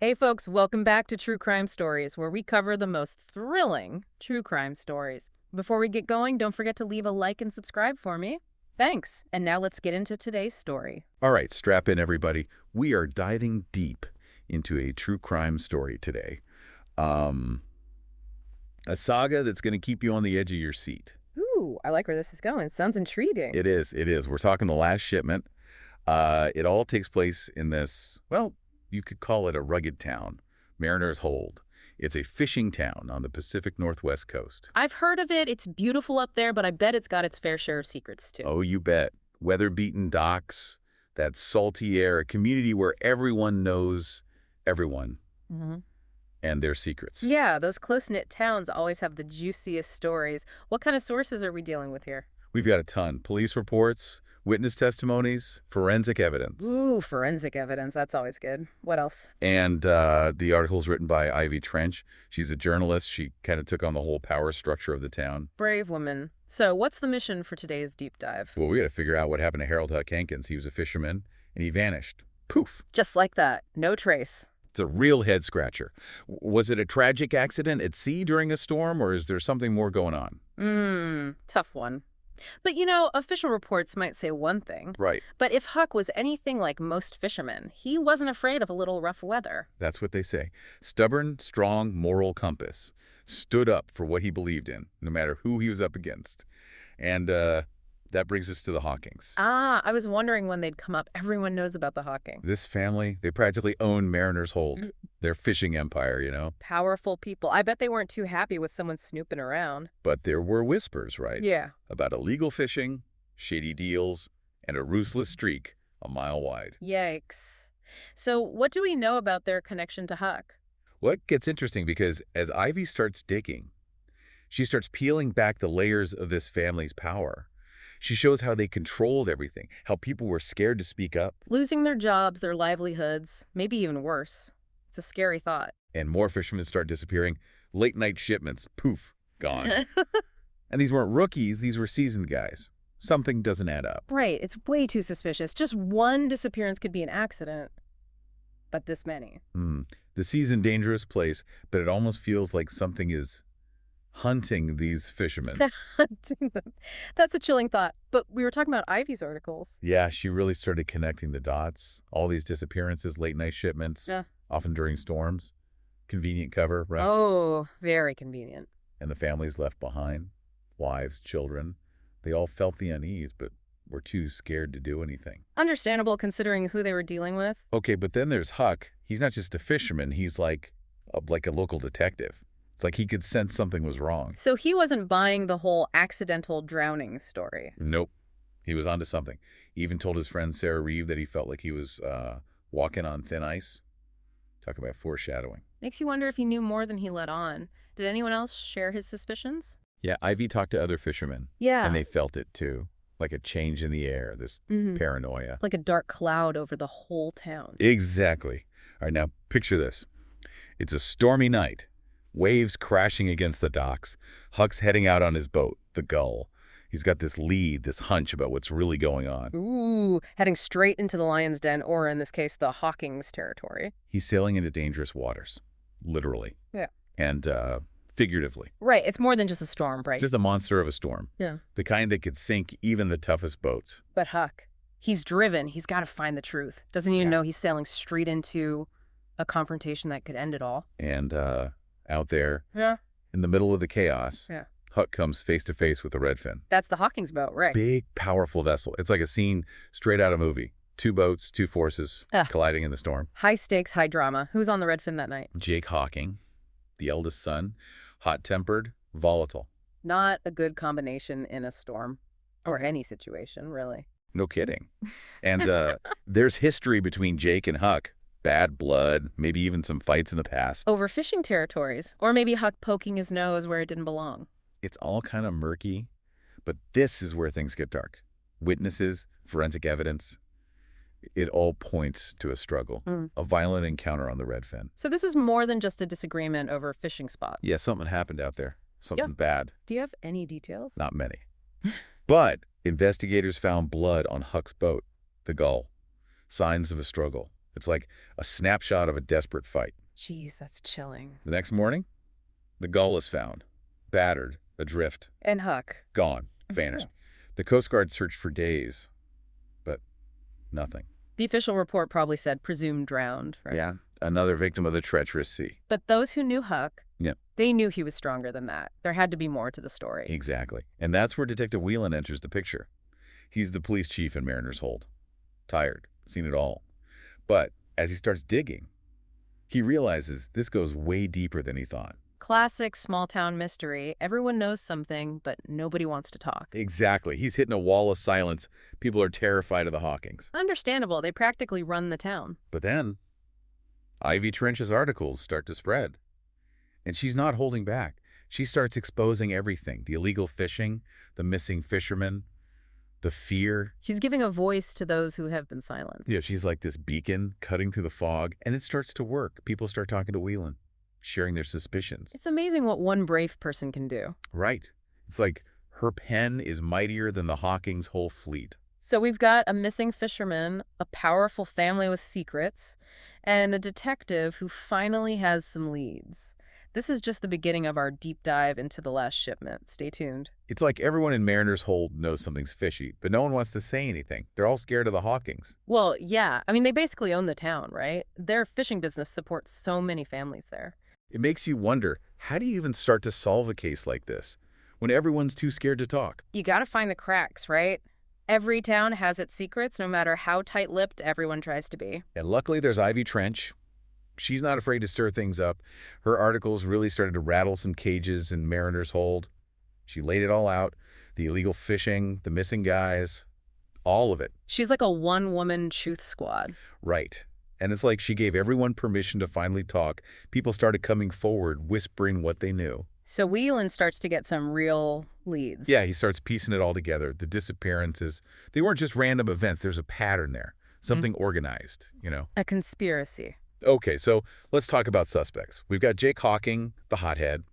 Hey folks, welcome back to True Crime Stories, where we cover the most thrilling true crime stories. Before we get going, don't forget to leave a like and subscribe for me. Thanks. And now let's get into today's story. All right, strap in, everybody. We are diving deep into a true crime story today. Um, a saga that's going to keep you on the edge of your seat. Ooh, I like where this is going. Sounds intriguing. It is, it is. We're talking The Last Shipment. It all takes place in this, well, you could call it a rugged town, Mariner's Hold. It's a fishing town on the Pacific Northwest coast. I've heard of it. It's beautiful up there, but I bet it's got its fair share of secrets too. Oh, you bet. Weather-beaten docks, that salty air, a community where everyone knows everyone and their secrets. Yeah, those close-knit towns always have the juiciest stories. What kind of sources are we dealing with here? We've got a ton. Police reports, witness testimonies, forensic evidence. Ooh, forensic evidence. That's always good. What else? And the article's written by Ivy Trench. She's a journalist. She kind of took on the whole power structure of the town. Brave woman. So what's the mission for today's deep dive? Well, we got to figure out what happened to Harold Huck Hankins. He was a fisherman, and he vanished. Poof. Just like that. No trace. It's a real head-scratcher. Was it a tragic accident at sea during a storm, or is there something more going on? Tough one. But you know, official reports might say one thing. Right. But if Huck was anything like most fishermen, he wasn't afraid of a little rough weather. That's what they say. Stubborn, strong, moral compass. Stood up for what he believed in, no matter who he was up against. And that brings us to the Hawkings. Ah, I was wondering when they'd come up. Everyone knows about the Hawking. This family, they practically own Mariner's Hold. Their fishing empire, you know. Powerful people. I bet they weren't too happy with someone snooping around. But there were whispers, right? Yeah. About illegal fishing, shady deals, and a ruthless streak a mile wide. Yikes. So what do we know about their connection to Huck? What gets interesting because as Ivy starts digging, she starts peeling back the layers of this family's power. She shows how they controlled everything, how people were scared to speak up. Losing their jobs, their livelihoods, maybe even worse. It's a scary thought. And more fishermen start disappearing. Late-night shipments, poof, gone. And these weren't rookies, these were seasoned guys. Something doesn't add up. Right, it's way too suspicious. Just one disappearance could be an accident. But this many. The sea's a dangerous place, but it almost feels like something is hunting these fishermen. Hunting them. That's a chilling thought. But we were talking about Ivy's articles. Yeah, she really started connecting the dots. All these disappearances, late-night shipments, often during storms. Convenient cover, right? Oh, very convenient. And the families left behind, wives, children, they all felt the unease, but were too scared to do anything. Understandable considering who they were dealing with. Okay, but then there's Huck. He's not just a fisherman. He's like a local detective. It's like he could sense something was wrong. So he wasn't buying the whole accidental drowning story. Nope. He was onto something. He even told his friend Sarah Reeve that he felt like he was walking on thin ice. Talk about foreshadowing. Makes you wonder if he knew more than he let on. Did anyone else share his suspicions? Yeah, Ivy talked to other fishermen. Yeah. And they felt it too. Like a change in the air, this paranoia. Like a dark cloud over the whole town. Exactly. All right, now picture this. It's a stormy night. Waves crashing against the docks. Huck's heading out on his boat, the Gull. He's got this lead, this hunch about what's really going on. Ooh, heading straight into the lion's den, or in this case, the Hawking's territory. He's sailing into dangerous waters, literally. Yeah. And figuratively. Right, it's more than just a storm, right? Just a monster of a storm. Yeah. The kind that could sink even the toughest boats. But Huck, he's driven. He's got to find the truth. Doesn't even know he's sailing straight into a confrontation that could end it all. And out there, in the middle of the chaos, Huck comes face to face with the Redfin. That's the Hawking's boat, right? Big, powerful vessel. It's like a scene straight out of a movie. Two boats, two forces colliding in the storm. High stakes, high drama. Who's on the Redfin that night? Jake Hawking, the eldest son, hot-tempered, volatile. Not a good combination in a storm or any situation, really. No kidding. And there's history between Jake and Huck. Bad blood, maybe even some fights in the past. Over fishing territories, or maybe Huck poking his nose where it didn't belong. It's all kind of murky, but this is where things get dark. Witnesses, forensic evidence, it all points to a struggle, a violent encounter on the Redfin. So this is more than just a disagreement over a fishing spot. Yeah, something happened out there. Something bad. Do you have any details? Not many. But investigators found blood on Huck's boat, the Gull. Signs of a struggle. It's like a snapshot of a desperate fight. Jeez, that's chilling. The next morning, the gull is found, battered, adrift, And Huck. gone, vanished. The Coast Guard searched for days, but nothing. The official report probably said presumed drowned, right? Yeah, another victim of the treacherous sea. But those who knew Huck, Yeah. they knew he was stronger than that. There had to be more to the story. Exactly. And that's where Detective Whelan enters the picture. He's the police chief in Mariner's Hold. Tired, seen it all. But as he starts digging, he realizes this goes way deeper than he thought. Classic small-town mystery. Everyone knows something, but nobody wants to talk. Exactly. He's hitting a wall of silence. People are terrified of the Hawkings. Understandable. They practically run the town. But then, Ivy Trench's articles start to spread. And she's not holding back. She starts exposing everything. The illegal fishing, the missing fishermen, the fear. She's giving a voice to those who have been silenced. Yeah, she's like this beacon cutting through the fog. And it starts to work. People start talking to Whelan, sharing their suspicions. It's amazing what one brave person can do. Right. It's like her pen is mightier than the Hawking's whole fleet. So we've got a missing fisherman, a powerful family with secrets, and a detective who finally has some leads. This is just the beginning of our deep dive into the last shipment. Stay tuned. It's like everyone in Mariner's Hold knows something's fishy, but no one wants to say anything. They're all scared of the Hawkings. Well, yeah. I mean, they basically own the town, right? Their fishing business supports so many families there. It makes you wonder, how do you even start to solve a case like this when everyone's too scared to talk? You gotta find the cracks, right? Every town has its secrets, no matter how tight-lipped everyone tries to be. And luckily there's Ivy Trench. She's not afraid to stir things up. Her articles really started to rattle some cages in Mariner's Hold. She laid it all out. The illegal fishing, the missing guys, all of it. She's like a one-woman truth squad. Right. And it's like she gave everyone permission to finally talk. People started coming forward, whispering what they knew. So Whelan starts to get some real leads. Yeah, he starts piecing it all together. The disappearances, they weren't just random events. There's a pattern there. Something organized, you know. A conspiracy. Okay, so let's talk about suspects. We've got Jake Hawking, the hothead.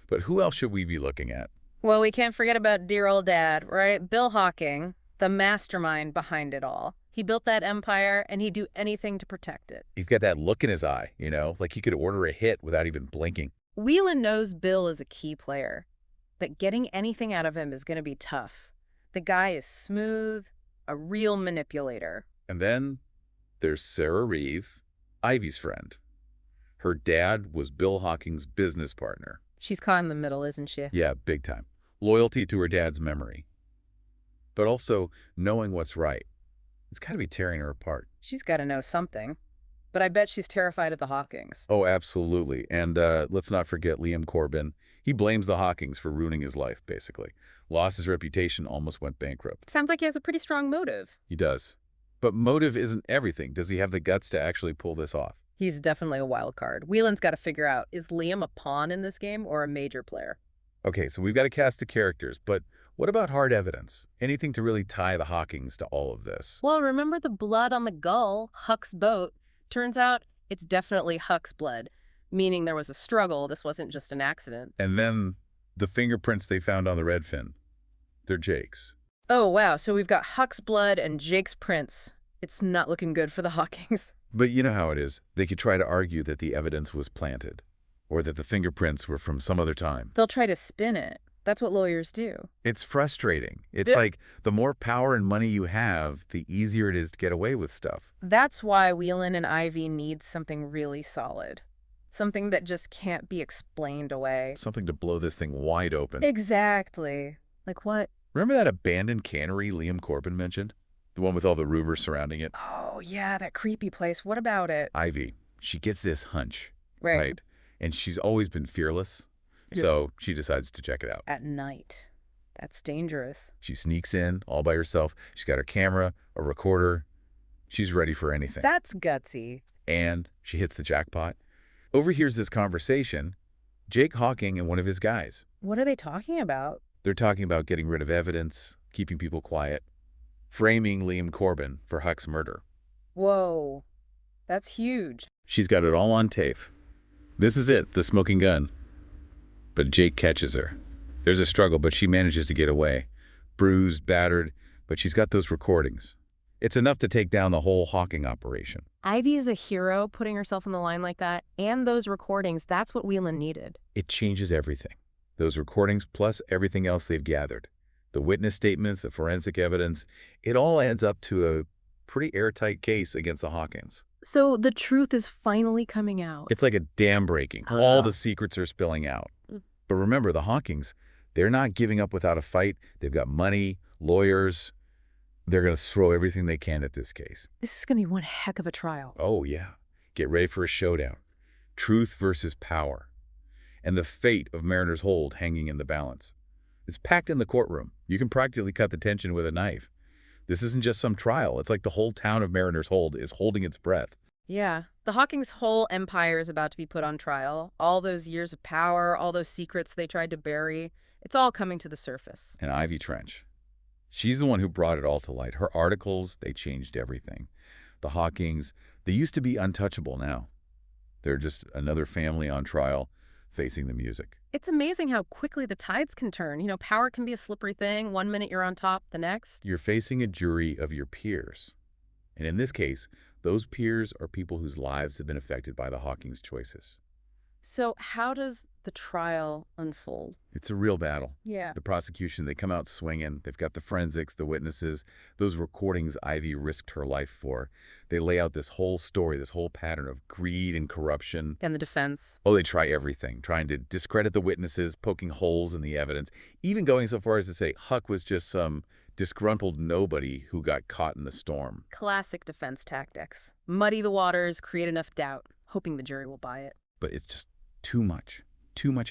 But who else should we be looking at? Well, we can't forget about dear old dad, right? Bill Hawking, the mastermind behind it all. He built that empire, and he'd do anything to protect it. He's got that look in his eye, you know, like he could order a hit without even blinking. Whelan knows Bill is a key player, but getting anything out of him is going to be tough. The guy is smooth, a real manipulator. And then there's Sarah Reeve, Ivy's friend. Her dad was Bill Hawking's business partner. She's caught in the middle, isn't she? Yeah, big time. Loyalty to her dad's memory. But also knowing what's right. It's got to be tearing her apart. She's got to know something. But I bet she's terrified of the Hawkings. Oh, absolutely. And let's not forget Liam Corbin. He blames the Hawkings for ruining his life, basically. Lost his reputation, almost went bankrupt. Sounds like he has a pretty strong motive. He does. But motive isn't everything. Does he have the guts to actually pull this off? He's definitely a wild card. Whelan's got to figure out, is Liam a pawn in this game or a major player? Okay, so we've got a cast of characters, but what about hard evidence? Anything to really tie the Hawkings to all of this? Well, remember the blood on the gull, Huck's boat? Turns out it's definitely Huck's blood, meaning there was a struggle. This wasn't just an accident. And then the fingerprints they found on the redfin. They're Jake's. Oh, wow. So we've got Huck's blood and Jake's prints. It's not looking good for the Hawkings. But you know how it is. They could try to argue that the evidence was planted, or that the fingerprints were from some other time. They'll try to spin it. That's what lawyers do. It's frustrating. It's like the more power and money you have, the easier it is to get away with stuff. That's why Whelan and Ivy need something really solid. Something that just can't be explained away. Something to blow this thing wide open. Exactly. Like what? Remember that abandoned cannery Liam Corbin mentioned? The one with all the rumors surrounding it? Oh, yeah, that creepy place. What about it? Ivy, she gets this hunch, Right. right? And she's always been fearless, so she decides to check it out. At night. That's dangerous. She sneaks in all by herself. She's got her camera, a recorder. She's ready for anything. That's gutsy. And she hits the jackpot. Overhears this conversation, Jake Hawking and one of his guys. What are they talking about? They're talking about getting rid of evidence, keeping people quiet, framing Liam Corbin for Huck's murder. Whoa. That's huge. She's got it all on tape. This is it, the smoking gun. But Jake catches her. There's a struggle, but she manages to get away. Bruised, battered, but she's got those recordings. It's enough to take down the whole hawking operation. Ivy is a hero, putting herself on the line like that, and those recordings, that's what Whelan needed. It changes everything. Those recordings plus everything else they've gathered. The witness statements, the forensic evidence, it all adds up to a pretty airtight case against the Hawkins. So the truth is finally coming out. It's like a dam breaking. All the secrets are spilling out. But remember, the Hawkins, they're not giving up without a fight. They've got money, lawyers. They're going to throw everything they can at this case. This is going to be one heck of a trial. Oh, yeah. Get ready for a showdown. Truth versus power. And the fate of Mariner's Hold hanging in the balance. It's packed in the courtroom. You can practically cut the tension with a knife. This isn't just some trial. It's like the whole town of Mariner's Hold is holding its breath. Yeah. The Hawkins' whole empire is about to be put on trial. All those years of power, all those secrets they tried to bury, it's all coming to the surface. And Ivy Trench. She's the one who brought it all to light. Her articles, they changed everything. The Hawkins, they used to be untouchable now. They're just another family on trial facing the music. It's amazing how quickly the tides can turn. You know, power can be a slippery thing. One minute you're on top, the next. You're facing a jury of your peers. And in this case, those peers are people whose lives have been affected by the Hawkins' choices. So how does the trial unfold? It's a real battle. Yeah. The prosecution, they come out swinging. They've got the forensics, the witnesses, those recordings Ivy risked her life for. They lay out this whole story, this whole pattern of greed and corruption. And the defense. Oh, they try everything, trying to discredit the witnesses, poking holes in the evidence, even going so far as to say Huck was just some disgruntled nobody who got caught in the storm. Classic defense tactics. Muddy the waters, create enough doubt, hoping the jury will buy it. But it's just too much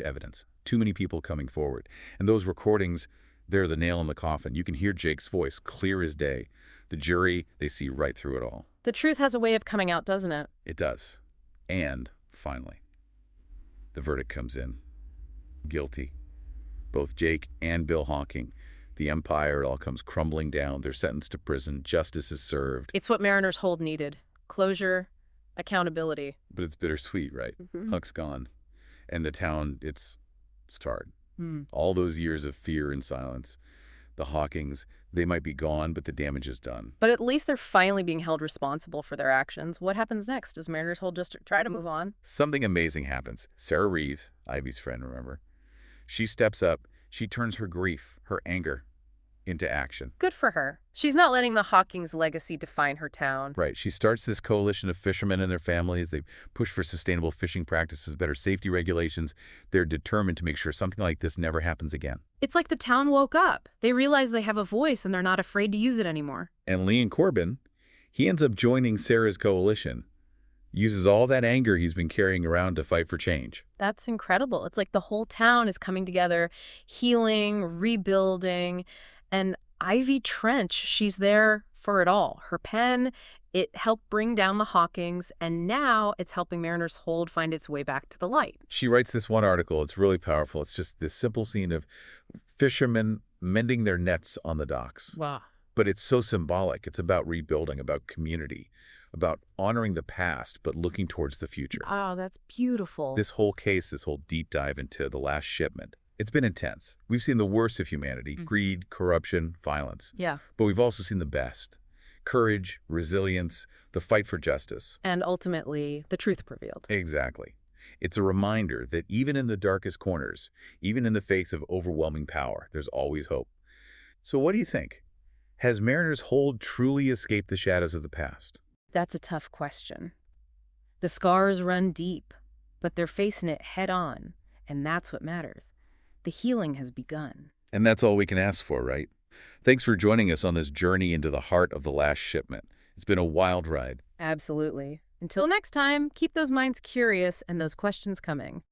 evidence, too many people coming forward. And those recordings, they're the nail in the coffin. You can hear Jake's voice clear as day. The jury, they see right through it all. The truth has a way of coming out, doesn't it? It does. And finally, the verdict comes in. Guilty. Both Jake and Bill Hawking. The empire, it all comes crumbling down. They're sentenced to prison. Justice is served. It's what Mariner's Hold needed. Closure, accountability. But it's bittersweet, right? Huck's gone. And the town, it's scarred. All those years of fear and silence. The Hawkins, they might be gone, but the damage is done. But at least they're finally being held responsible for their actions. What happens next? Does Mariner's Hold just try to move on? Something amazing happens. Sarah Reeve, Ivy's friend, remember? She steps up. She turns her grief, her anger, into action. Good for her. She's not letting the Hawkins legacy define her town. Right. She starts this coalition of fishermen and their families. They push for sustainable fishing practices, better safety regulations. They're determined to make sure something like this never happens again. It's like the town woke up. They realize they have a voice and they're not afraid to use it anymore. And Leon Corbin, he ends up joining Sarah's coalition. Uses all that anger he's been carrying around to fight for change. That's incredible. It's like the whole town is coming together, healing, rebuilding. And Ivy Trench, she's there for it all. Her pen, it helped bring down the Hawkins, and now it's helping Mariner's Hold find its way back to the light. She writes this one article. It's really powerful. It's just this simple scene of fishermen mending their nets on the docks. Wow. But it's so symbolic. It's about rebuilding, about community, about honoring the past, but looking towards the future. Oh, that's beautiful. This whole case, this whole deep dive into the last shipment, it's been intense. We've seen the worst of humanity, greed, corruption, violence. Yeah. But we've also seen the best. Courage, resilience, the fight for justice. And ultimately, the truth prevailed. Exactly. It's a reminder that even in the darkest corners, even in the face of overwhelming power, there's always hope. So what do you think? Has Mariner's Hold truly escaped the shadows of the past? That's a tough question. The scars run deep, but they're facing it head on, and that's what matters. The healing has begun. And that's all we can ask for, right? Thanks for joining us on this journey into the heart of the last shipment. It's been a wild ride. Absolutely. Until next time, keep those minds curious and those questions coming.